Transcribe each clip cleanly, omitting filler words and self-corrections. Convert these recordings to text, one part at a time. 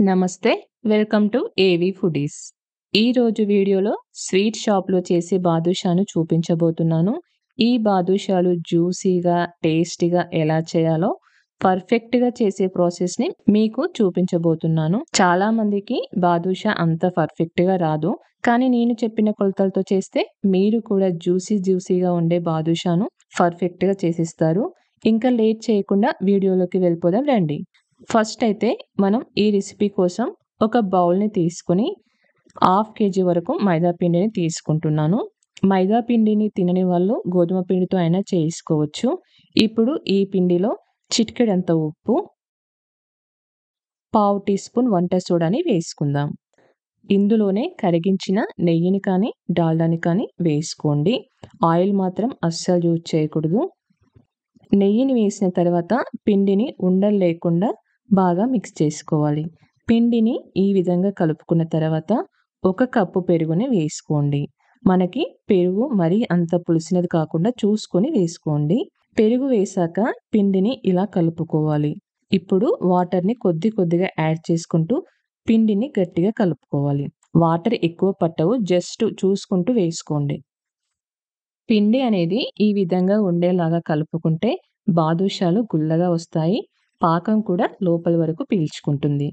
నమస్తే. Welcome to ఏవి foodies. ఈరోజు వీడియోలో స్వీట్ షాప్‌లో చేసే బాదుషాను చూపించబోతున్నాను. ఈ బాదుషాలు జ్యూసీగా, టేస్టీగా ఎలా చేయాలో పర్ఫెక్ట్‌గా చేసే ప్రాసెస్‌ని మీకు చూపించబోతున్నాను. చాలామందికి బాదుషా అంత పర్ఫెక్ట్‌గా రాదు. కానీ నేను చెప్పిన కొలతలతో చేస్తే మీరు కూడా జ్యూసీగా ఉండే బాదుషాను పర్ఫెక్ట్‌గా చేసిస్తారు. ఇంకా లేట్ చేయకుండా వీడియోలోకి వెళ్ళిపోదాం రండి. ఫస్ట్ అయితే మనం ఈ రెసిపీ కోసం ఒక బౌల్‌ని తీసుకొని హాఫ్ కేజీ వరకు మైదా పిండిని తీసుకుంటున్నాను. మైదా పిండిని తినని వాళ్ళు గోధుమ పిండితో అయినా చేసుకోవచ్చు. ఇప్పుడు ఈ పిండిలో చిటికెడంత ఉప్పు, పావు టీ స్పూన్ వంట సోడాని వేసుకుందాం. ఇందులోనే కరిగించిన నెయ్యిని కానీ, డాల్డాని కానీ వేసుకోండి. ఆయిల్ మాత్రం అస్సలు యూజ్ చేయకూడదు. నెయ్యిని వేసిన తర్వాత పిండిని ఉండలు లేకుండా బాగా మిక్స్ చేసుకోవాలి. పిండిని ఈ విధంగా కలుపుకున్న తర్వాత ఒక కప్పు పెరుగుని వేసుకోండి. మనకి పెరుగు మరీ అంత పులిసినది కాకుండా చూసుకొని వేసుకోండి. పెరుగు వేశాక పిండిని ఇలా కలుపుకోవాలి. ఇప్పుడు వాటర్‌ని కొద్దిగా యాడ్ చేసుకుంటూ పిండిని గట్టిగా కలుపుకోవాలి. వాటర్ ఎక్కువ పట్టవు, జస్ట్ చూసుకుంటూ వేసుకోండి. పిండి అనేది ఈ విధంగా ఉండేలాగా కలుపుకుంటే బాదుషాలు గుల్లగా వస్తాయి. పాకం కూడా లోపలి వరకు పీల్చుకుంటుంది.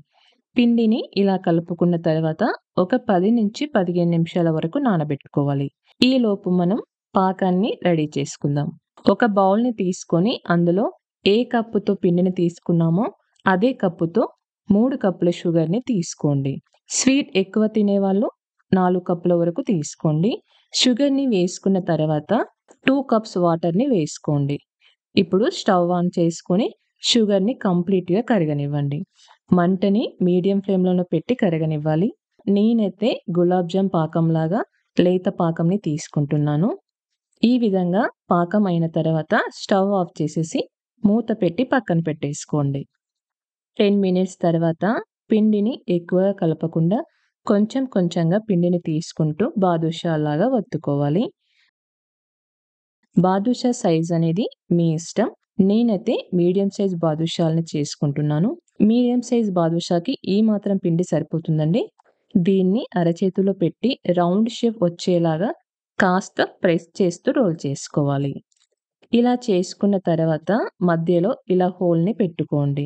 పిండిని ఇలా కలుపుకున్న తర్వాత ఒక 10-15 నిమిషాల వరకు నానబెట్టుకోవాలి. ఈలోపు మనం పాకాన్ని రెడీ చేసుకుందాం. ఒక బౌల్‌ని తీసుకొని అందులో ఏ కప్పుతో పిండిని తీసుకున్నామో అదే కప్పుతో 3 కప్పుల షుగర్‌ని తీసుకోండి. స్వీట్ ఎక్కువ తినేవాళ్ళు 4 కప్పుల వరకు తీసుకోండి. షుగర్‌ని వేసుకున్న తర్వాత 2 కప్స్ వాటర్‌ని వేసుకోండి. ఇప్పుడు స్టవ్ ఆన్ చేసుకొని షుగర్‌ని కంప్లీట్‌గా కరగనివ్వండి. మంటని మీడియం ఫ్లేమ్‌లోనే పెట్టి కరగనివ్వాలి. నేనైతే గులాబ్ జామ్ పాకంలాగా లేత పాకంని తీసుకుంటున్నాను. ఈ విధంగా పాకం అయిన తర్వాత స్టవ్ ఆఫ్ చేసేసి మూత పెట్టి పక్కన పెట్టేసుకోండి. 10 మినిట్స్ తర్వాత పిండిని ఎక్కువగా కలపకుండా కొంచెంగా పిండిని తీసుకుంటూ బాదుషాలాగా వత్తుకోవాలి. బాదుషా సైజ్ అనేది మీ ఇష్టం. నేనైతే మీడియం సైజ్ బాదుషాలని చేసుకుంటున్నాను. మీడియం సైజ్ బాదుషాకి ఈ మాత్రం పిండి సరిపోతుందండి. దీన్ని అరచేతిలో పెట్టి రౌండ్ షేప్ వచ్చేలాగా కాస్త ప్రెస్ చేస్తూ రోల్ చేసుకోవాలి. ఇలా చేసుకున్న తర్వాత మధ్యలో ఇలా హోల్‌ని పెట్టుకోండి.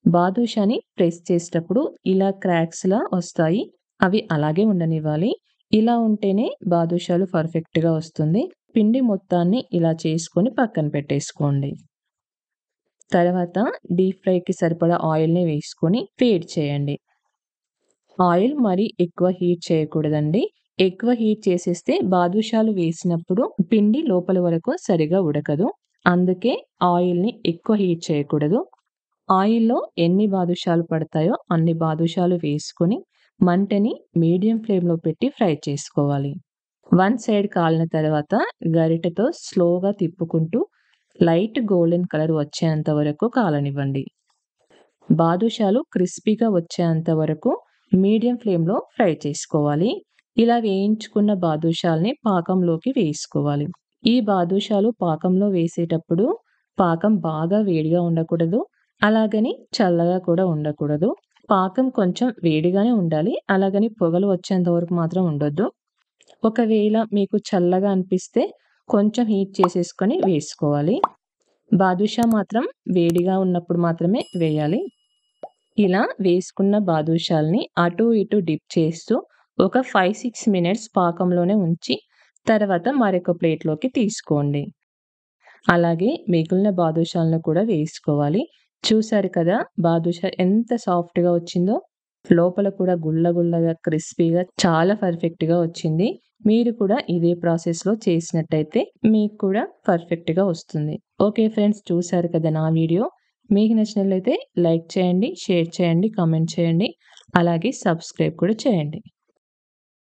బాదుషాని ప్రెస్ చేసేటప్పుడు ఇలా క్రాక్స్‌లా వస్తాయి. అవి అలాగే ఉండనివ్వాలి. ఇలా ఉంటేనే బాదుషాలు పర్ఫెక్ట్‌గా వస్తుంది. పిండి మొత్తాన్ని ఇలా చేసుకొని పక్కన పెట్టేసుకోండి. తర్వాత డీప్ ఫ్రైకి సరిపడా ఆయిల్‌ని వేసుకొని వేడి చేయండి. ఆయిల్ మరీ ఎక్కువ హీట్ చేయకూడదండి. ఎక్కువ హీట్ చేసేస్తే బాదుషాలు వేసినప్పుడు పిండి లోపల వరకు సరిగా ఉడకదు. అందుకే ఆయిల్‌ని ఎక్కువ హీట్ చేయకూడదు. ఆయిల్‌లో ఎన్ని బాదుషాలు పడతాయో అన్ని బాదుషాలు వేసుకొని మంటని మీడియం ఫ్లేమ్‌లో పెట్టి ఫ్రై చేసుకోవాలి. వన్ సైడ్ కాలిన తర్వాత గరిటెతో స్లోగా తిప్పుకుంటూ లైట్ గోల్డెన్ కలర్ వచ్చేంత వరకు కాలనివ్వండి. బాదుషాలు క్రిస్పీగా వచ్చేంత వరకు మీడియం ఫ్లేమ్‌లో ఫ్రై చేసుకోవాలి. ఇలా వేయించుకున్న బాదుషాల్ని పాకంలోకి వేసుకోవాలి. ఈ బాదుషాలు పాకంలో వేసేటప్పుడు పాకం బాగా వేడిగా ఉండకూడదు. అలాగని చల్లగా కూడా ఉండకూడదు. పాకం కొంచెం వేడిగానే ఉండాలి. అలాగని పొగలు వచ్చేంత వరకు మాత్రం ఉండొద్దు. ఒకవేళ మీకు చల్లగా అనిపిస్తే కొంచెం హీట్ చేసేసుకొని వేసుకోవాలి. బాదుషా మాత్రం వేడిగా ఉన్నప్పుడు మాత్రమే వేయాలి. ఇలా వేసుకున్న బాదుషాల్ని అటు ఇటు డిప్ చేస్తూ ఒక 5-6 మినిట్స్ పాకంలోనే ఉంచి తర్వాత మరొక ప్లేట్‌లోకి తీసుకోండి. అలాగే మిగిలిన బాదుషాలను కూడా వేసుకోవాలి. చూసారు కదా బాదుషా ఎంత సాఫ్ట్‌గా వచ్చిందో. లోపల కూడా గుల్లగా క్రిస్పీగా చాలా పర్ఫెక్ట్‌గా వచ్చింది. మీరు కూడా ఇదే ప్రాసెస్‌లో చేసినట్టయితే మీకు కూడా పర్ఫెక్ట్‌గా వస్తుంది. ఓకే ఫ్రెండ్స్, చూసారు కదా నా వీడియో. మీకు నచ్చినట్లయితే లైక్ చేయండి, షేర్ చేయండి, కామెంట్ చేయండి. అలాగే సబ్స్క్రైబ్ కూడా చేయండి.